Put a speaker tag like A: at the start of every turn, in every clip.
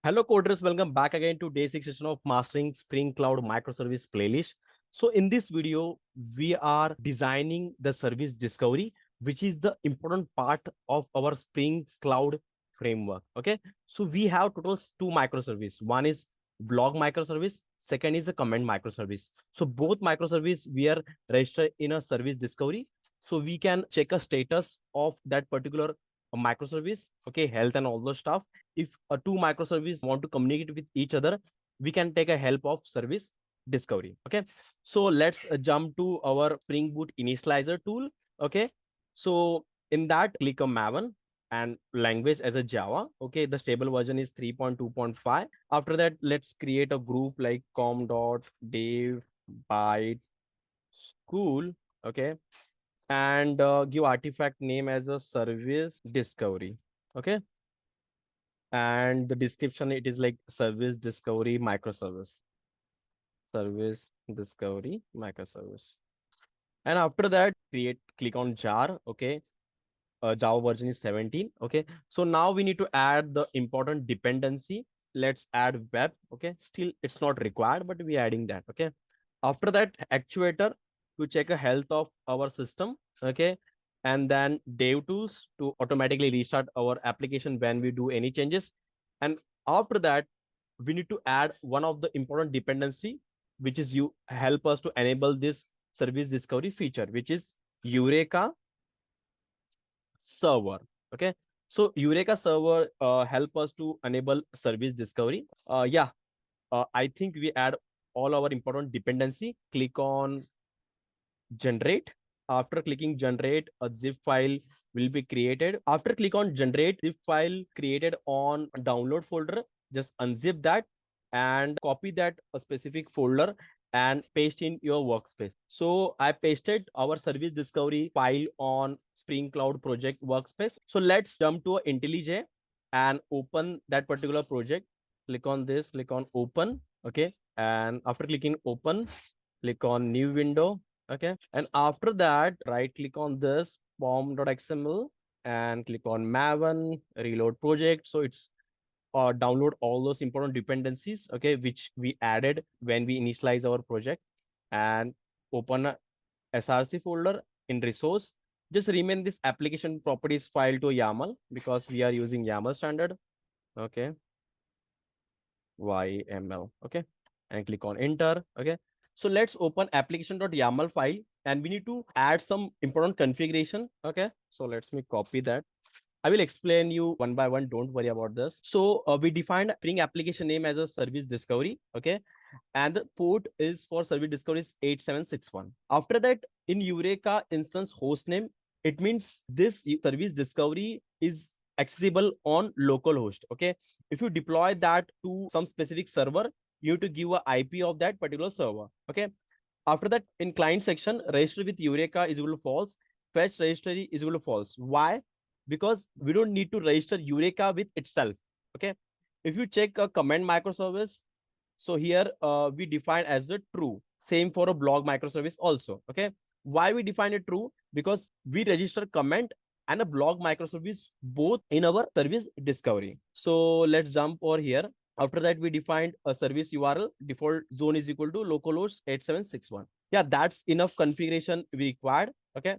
A: Hello coders, welcome back again to day 6 session of Mastering Spring Cloud Microservice playlist. So in this video, we are designing the service discovery, which is the important part of our Spring Cloud framework. Okay. So we have total two microservice. One is blog microservice. Second is a comment microservice. So both microservice we are registered in a service discovery. So we can check a status of that particular microservice. Okay. Health and all those stuff. If two microservices want to communicate with each other, we can take a help of service discovery. Okay, so let's jump to our Spring Boot initializer tool. Okay, so in that, click on Maven and language as a Java. Okay, the stable version is 3.2.5. After that, let's create a group like com.DevByteSchool. Okay, and give artifact name as a service discovery. Okay, and the description, it is like service discovery microservice. Service discovery microservice. And after that, click on jar. Okay, Java version is 17. Okay, so now we need to add the important dependency. Let's add web. Okay, still it's not required, but we are adding that. Okay, after that, actuator to check a health of our system. Okay, and then dev tools to automatically restart our application when we do any changes. And after that, we need to add one of the important dependency, which is you help us to enable this service discovery feature, which is Eureka server. Okay, so Eureka server help us to enable service discovery. I think we add all our important dependency. Click on generate. After clicking generate, a zip file will be created. After click on generate, zip file created on download folder, just unzip that and copy that a specific folder and paste in your workspace. So I pasted our service discovery file on Spring Cloud project workspace. So let's jump to IntelliJ and open that particular project. Click on this, click on open. Okay, and after clicking open, click on new window. Okay, and after that, right click on this form.xml and click on Maven reload project. So it's download all those important dependencies, okay, which we added when we initialize our project, and open a src folder in resource. Just remain this application properties file to YAML because we are using YAML standard. Okay, YML. Okay, and click on enter. Okay, so let's open application.yaml file and we need to add some important configuration. Okay, so let's me copy that. I will explain you one by one. Don't worry about this. So we defined Spring application name as a service discovery. Okay, and the port is for service discovery is 8761. After that, in Eureka instance host name, it means this service discovery is accessible on localhost. Okay, if you deploy that to some specific server, you have to give a IP of that particular server. Okay, after that, in client section, register with Eureka is equal to false, fetch registry is equal to false. Why? Because we don't need to register Eureka with itself. Okay, if you check a comment microservice, so here we define as a true. Same for a blog microservice also. Okay, why we define it true? Because we register comment and a blog microservice both in our service discovery. So let's jump over here. After that, we defined a service URL. Default zone is equal to localhost 8761. Yeah, that's enough configuration we required. Okay,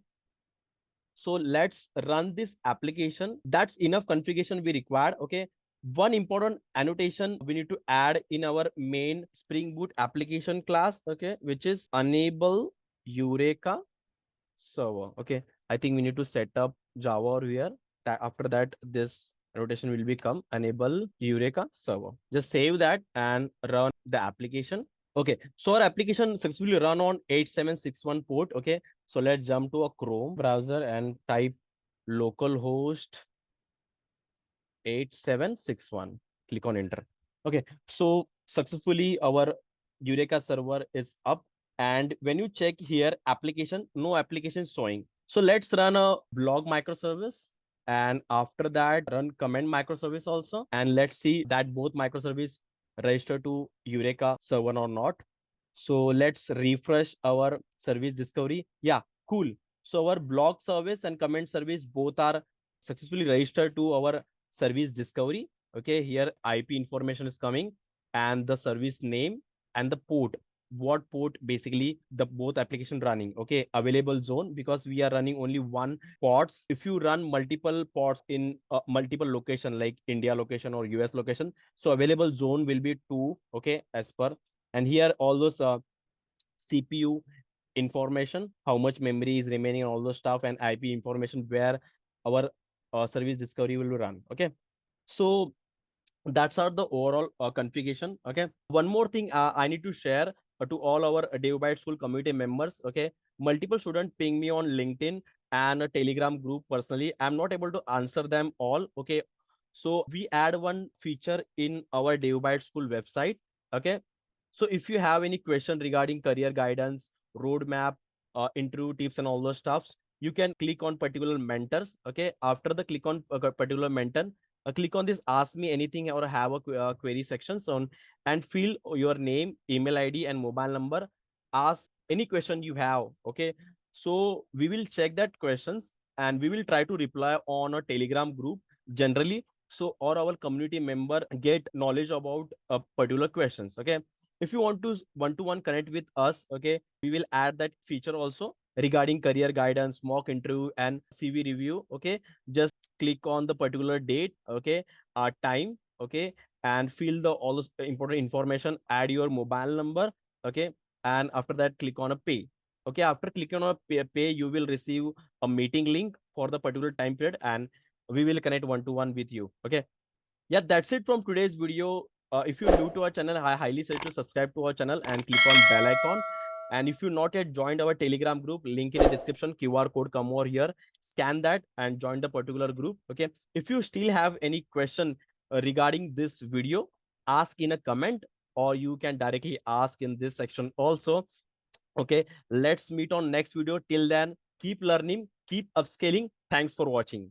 A: so let's run this application. That's enough configuration we required. Okay, one important annotation we need to add in our main Spring Boot application class. Okay, which is enable Eureka server. Okay, I think we need to set up Java over here. That after that, this annotation will become enable Eureka server. Just save that and run the application. Okay, so our application successfully run on 8761 port. Okay, so let's jump to a Chrome browser and type localhost 8761. Click on enter. Okay, so successfully our Eureka server is up. And when you check here, application, no application showing. So let's run a blog microservice. And after that, run comment microservice also. And let's see that both microservice register to Eureka server or not. So let's refresh our service discovery. Yeah, cool. So our blog service and comment service both are successfully registered to our service discovery. Okay, here IP information is coming and the service name and the port. What port basically the both application running. Okay, available zone, because we are running only one ports. If you run multiple ports in multiple location like India location or US location, so available zone will be 2. Okay, as per. And here all those CPU information, how much memory is remaining, and all those stuff, and IP information where our service discovery will run. Okay, so that's our the overall configuration. Okay, one more thing I need to share to all our DevByte School community members. Okay, multiple students ping me on LinkedIn and a Telegram group. Personally, I'm not able to answer them all. Okay, so we add one feature in our DevByte School website. Okay, so if you have any question regarding career guidance, roadmap, interview tips, and all those stuffs, you can click on particular mentors. Okay, after the click on a particular mentor, click on this ask me anything or have a query sections on, and fill your name, email ID, and mobile number. Ask any question you have. Okay, so we will check that questions and we will try to reply on a Telegram group generally, so or our community member get knowledge about particular questions. Okay, if you want to one-to-one connect with us, okay, we will add that feature also regarding career guidance, mock interview, and CV review. Okay, just click on the particular date, okay, time, okay, and fill the all the important information, add your mobile number. Okay, and after that click on a pay. Okay, after clicking on a pay, you will receive a meeting link for the particular time period, and we will connect one-to-one with you. Okay, yeah, that's it from today's video. If you're new to our channel, I highly suggest to subscribe to our channel and click on bell icon. And if you not yet joined our Telegram group, link in the description, QR code come over here, scan that and join the particular group. Okay, if you still have any question regarding this video, ask in a comment, or you can directly ask in this section also. Okay, let's meet on next video. Till then, keep learning, keep upscaling. Thanks for watching.